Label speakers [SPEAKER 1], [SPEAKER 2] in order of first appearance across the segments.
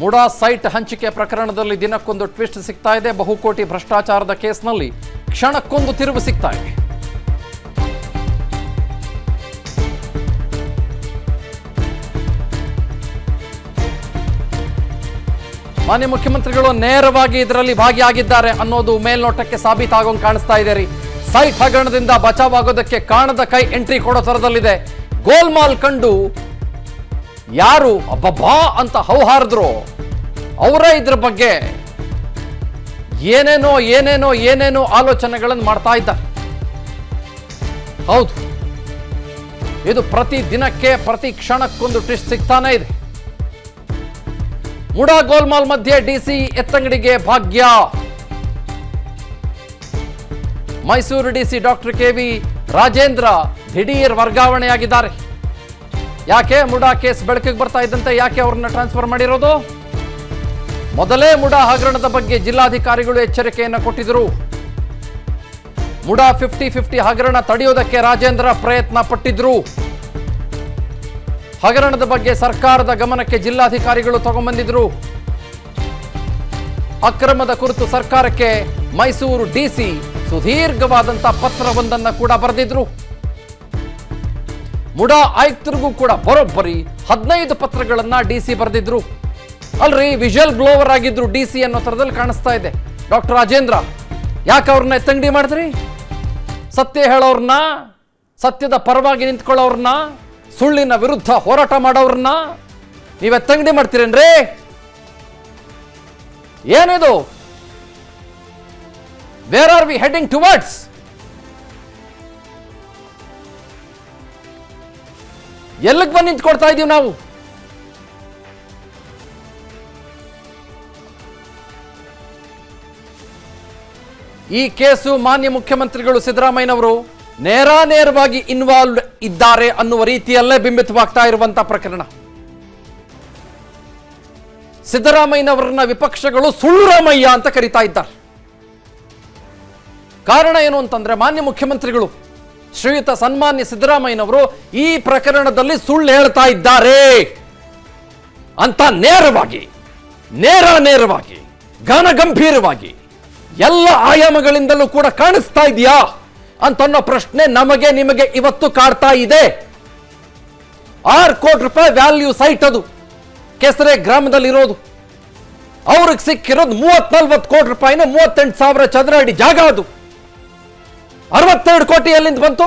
[SPEAKER 1] MUDA site ಹಂಚಿಕೆ ಪ್ರಕರಣದಲ್ಲಿ ದಿನಕ್ಕೊಂದು ಟ್ವಿಸ್ಟ್ ಸಿಗ್ತಾ ಇದೆ. ಬಹುಕೋಟಿ ಭ್ರಷ್ಟಾಚಾರದ ಕೇಸ್ನಲ್ಲಿ ಕ್ಷಣಕ್ಕೊಂದು ತಿರುವು ಸಿಗ್ತಾ ಇದೆ. ಮಾನ್ಯ ಮುಖ್ಯಮಂತ್ರಿಗಳು ನೇರವಾಗಿ ಇದರಲ್ಲಿ ಭಾಗಿಯಾಗಿದ್ದಾರೆ ಅನ್ನೋದು ಮೇಲ್ನೋಟಕ್ಕೆ ಸಾಬೀತಾಗೋಂಗೆ ಕಾಣಿಸ್ತಾ ಇದೆ ರೀ. ಸೈಟ್ ಹಗರಣದಿಂದ ಬಚಾವಾಗೋದಕ್ಕೆ ಕಾಣದ ಕೈ ಎಂಟ್ರಿ ಕೊಡೋ ಥರದಲ್ಲಿದೆ. ಗೋಲ್ಮಾಲ್ ಕಂಡು ಯಾರು ಅಬ್ಬಬ್ಬಾ ಅಂತ ಹೌಹಾರಿದ್ರು ಅವರೇ ಇದ್ರ ಬಗ್ಗೆ ಏನೇನೋ ಆಲೋಚನೆಗಳನ್ನು ಮಾಡ್ತಾ ಇದ್ದಾರೆ. ಹೌದು, ಇದು ಪ್ರತಿ ದಿನಕ್ಕೆ ಪ್ರತಿ ಕ್ಷಣಕ್ಕೊಂದು ಟ್ವಿಸ್ಟ್ ಸಿಗ್ತಾನೆ ಇದೆ. ಮುಡಾ ಗೋಲ್ಮಾಲ್ ಮಧ್ಯೆ ಡಿಸಿ ಎತ್ತಂಗಡಿಗೆ ಭಾಗ್ಯ. Mysuru DC doctor KV Rajendra ದಿಢೀರ್ ವರ್ಗಾವಣೆಯಾಗಿದ್ದಾರೆ. ಯಾಕೆ? ಮುಡಾ ಕೇಸ್ ಬೆಳಕಿಗೆ ಬರ್ತಾ ಇದ್ದಂತೆ ಯಾಕೆ ಅವ್ರನ್ನ ಟ್ರಾನ್ಸ್ಫರ್ ಮಾಡಿರೋದು? ಮೊದಲೇ ಮುಡಾ ಹಗರಣದ ಬಗ್ಗೆ ಜಿಲ್ಲಾಧಿಕಾರಿಗಳು ಎಚ್ಚರಿಕೆಯನ್ನು ಕೊಟ್ಟಿದ್ದರು. ಮುಡಾ 50-50 ಹಗರಣ ತಡೆಯೋದಕ್ಕೆ ರಾಜೇಂದ್ರ ಪ್ರಯತ್ನ ಪಟ್ಟಿದ್ರು. ಹಗರಣದ ಬಗ್ಗೆ ಸರ್ಕಾರದ ಗಮನಕ್ಕೆ ಜಿಲ್ಲಾಧಿಕಾರಿಗಳು ತಗೊಂಡ್ಬಂದಿದ್ರು. ಅಕ್ರಮದ ಕುರಿತು ಸರ್ಕಾರಕ್ಕೆ ಮೈಸೂರು ಡಿಸಿ ಸುದೀರ್ಘವಾದಂತ ಪತ್ರವೊಂದನ್ನು ಕೂಡ ಬರೆದಿದ್ರು. ಮುಡಾ ಆಯುಕ್ತರಿಗೂ ಕೂಡ ಬರೋಬ್ಬರಿ 15 ಪತ್ರಗಳನ್ನ ಡಿಸಿ ಬರೆದಿದ್ರು. ಅಲ್ರಿ, ವಿಜುವಲ್ ಬ್ಲೋವರ್ ಆಗಿದ್ರು ಡಿಸಿ ಅನ್ನೋ ಥರದಲ್ಲಿ ಕಾಣಿಸ್ತಾ ಇದೆ. ಡಾಕ್ಟರ್ ರಾಜೇಂದ್ರ ಯಾಕೆ ಅವ್ರನ್ನ ಎತ್ತಂಗಡಿ ಮಾಡಿದ್ರಿ? ಸತ್ಯ ಹೇಳೋರ್ನ, ಸತ್ಯದ ಪರವಾಗಿ ನಿಂತ್ಕೊಳ್ಳೋರ್ನ, ಸುಳ್ಳಿನ ವಿರುದ್ಧ ಹೋರಾಟ ಮಾಡೋರ್ನ ನೀವು ಎತ್ತಂಗಡಿ ಮಾಡ್ತೀರೇನ್ರಿ? ಏನಿದು? Where are we heading towards? ಎಲ್ಲಿಗೆ ಬಂದು ನಿಂತ್ಕೊಳ್ತಾ ಇದೀವಿ ನಾವು? ಈ ಕೇಸು ಮಾನ್ಯ ಮುಖ್ಯಮಂತ್ರಿಗಳು ಸಿದ್ದರಾಮಯ್ಯನವರು ನೇರವಾಗಿ ಇನ್ವಾಲ್ವ್ ಇದ್ದಾರೆ ಅನ್ನುವ ರೀತಿಯಲ್ಲೇ ಬಿಂಬಿತವಾಗ್ತಾ ಇರುವಂತಹ ಪ್ರಕರಣ. ಸಿದ್ದರಾಮಯ್ಯನವರನ್ನ ವಿಪಕ್ಷಗಳು ಸುಳ್ಳುರಾಮಯ್ಯ ಅಂತ ಕರೀತಾ ಇದ್ದಾರೆ. ಕಾರಣ ಏನು ಅಂತಂದ್ರೆ, ಮಾನ್ಯ ಮುಖ್ಯಮಂತ್ರಿಗಳು ಶ್ರೀಯುತ ಸನ್ಮಾನ್ಯ ಸಿದ್ದರಾಮಯ್ಯನವರು ಈ ಪ್ರಕರಣದಲ್ಲಿ ಸುಳ್ಳು ಹೇಳ್ತಾ ಇದ್ದಾರೆ ಅಂತ ನೇರವಾಗಿ ಘನಗಂಭೀರವಾಗಿ ಎಲ್ಲ ಆಯಾಮಗಳಿಂದಲೂ ಕೂಡ ಕಾಣಿಸ್ತಾ ಇದೆಯಾ ಅಂತನ್ನೋ ಪ್ರಶ್ನೆ ನಮಗೆ ನಿಮಗೆ ಇವತ್ತು ಕಾಡ್ತಾ ಇದೆ. 6 ಕೋಟಿ ರೂಪಾಯಿ ವ್ಯಾಲ್ಯೂ ಸೈಟ್ ಅದು ಕೆಸರೆ ಗ್ರಾಮದಲ್ಲಿರೋದು. ಅವ್ರಿಗೆ ಸಿಕ್ಕಿರೋದು 30-40 ಕೋಟಿ ರೂಪಾಯಿನ 38,000 ಚದರ ಅಡಿ ಜಾಗ. ಅದು 62 ಕೋಟಿ ಎಲ್ಲಿಂದ ಬಂತು?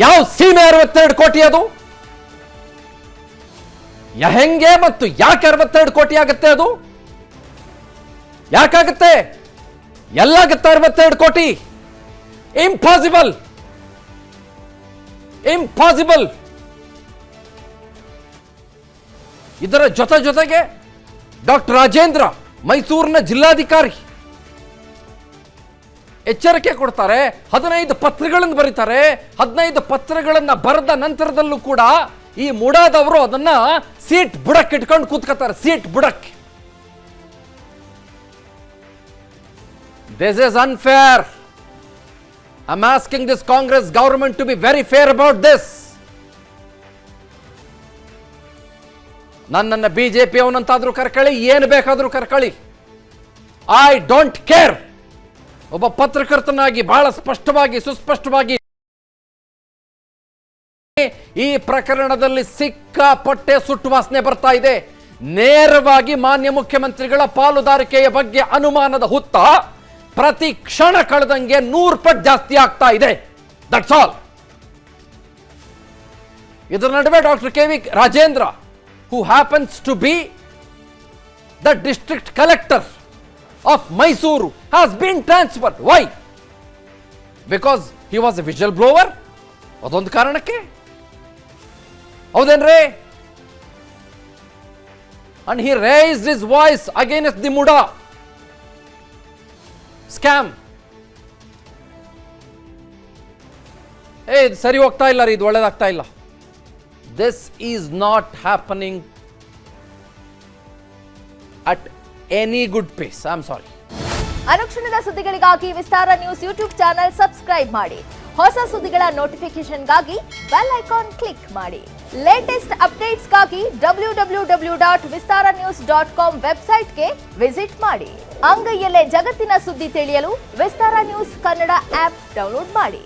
[SPEAKER 1] ಯಾವ ಸೀಮೆ 62 ಕೋಟಿ? ಅದು ಹೆಂಗೆ ಮತ್ತು ಯಾಕೆ 62 ಕೋಟಿ ಆಗುತ್ತೆ? ಅದು ಯಾಕಾಗುತ್ತೆ? ಎಲ್ಲಾಗುತ್ತೆ 62 ಕೋಟಿ? ಇಂಪಾಸಿಬಲ್. ಇದರ ಜೊತೆಗೆ ಡಾಕ್ಟರ್ ರಾಜೇಂದ್ರ ಮೈಸೂರಿನ ಜಿಲ್ಲಾಧಿಕಾರಿ ಎಚ್ಚರಿಕೆ ಕೊಡ್ತಾರೆ. 15 ಪತ್ರಗಳನ್ನು ಬರೀತಾರೆ. 15 ಪತ್ರಗಳನ್ನ ಬರೆದ ನಂತರದಲ್ಲೂ ಕೂಡ ಈ ಮುಡಾದವರು ಅದನ್ನ ಸೀಟ್ ಬುಡಕ್ಕೆ ಇಟ್ಕೊಂಡು ಕೂತ್ಕೋತಾರೆ. ಸೀಟ್ ಬುಡಕ್ಕೆ. This is unfair. I'm asking this Congress government to be very fair about this. ನನ್ನನ್ನು ಬಿಜೆಪಿ ಅವನಂತಾದ್ರೂ ಕರ್ಕೊಳ್ಳಿ, ಏನು ಬೇಕಾದ್ರೂ ಕರ್ಕೊಳ್ಳಿ, ಐ ಡೋಂಟ್ ಕೇರ್. ಒಬ್ಬ ಪತ್ರಕರ್ತನಾಗಿ ಬಹಳ ಸ್ಪಷ್ಟವಾಗಿ ಸುಸ್ಪಷ್ಟವಾಗಿ ಈ ಪ್ರಕರಣದಲ್ಲಿ ಸಿಕ್ಕಾಪಟ್ಟೆ ಸುಟ್ಟು ವಾಸನೆ ಬರ್ತಾ ಇದೆ. ನೇರವಾಗಿ ಮಾನ್ಯ ಮುಖ್ಯಮಂತ್ರಿಗಳ ಪಾಲುದಾರಿಕೆಯ ಬಗ್ಗೆ ಅನುಮಾನದ ಹುತ್ತ ಪ್ರತಿ ಕ್ಷಣ ಕಳೆದಂಗೆ 100 ಪಟ್ಟು ಜಾಸ್ತಿ ಆಗ್ತಾ ಇದೆ. That's all. ಇದರ ನಡುವೆ doctor KV Rajendra, who happens to be the district collector of Mysuru, has been transferred. Why? Because he was a whistleblower. ಅದೊಂದು ಕಾರಣಕ್ಕೆ. ಹೌದೇನ್ರಿ? And he raised his voice against the Muda scam. ಇದು ಸರಿ ಹೋಗ್ತಾ ಇಲ್ಲ ರೀ, ಇದು ಒಳ್ಳೇದಾಗ್ತಾ ಇಲ್ಲ. This is not happening at any good pace. I am sorry.
[SPEAKER 2] ಅನುಕ್ಷಣದ ಸುದ್ದಿಗಳಿಗಾಗಿ Vistara news YouTube channel subscribe ಮಾಡಿ. ಹೊಸ ಸುದ್ದಿಗಳ ನೋಟಿಫಿಕೇಶನ್ಗಾಗಿ ಬೆಲ್ ಐಕಾನ್ ಕ್ಲಿಕ್ ಮಾಡಿ. ಲೇಟೆಸ್ಟ್ ಅಪ್ಡೇಟ್ಸ್ಗಾಗಿ www.vistaranews.com ವೆಬ್ಸೈಟ್ಗೆ ವಿಸಿಟ್ ಮಾಡಿ. ಅಂಗೈಯಲ್ಲೇ ಜಗತ್ತಿನ ಸುದ್ದಿ ತಿಳಿಯಲು Vistara news Kannada app download ಮಾಡಿ.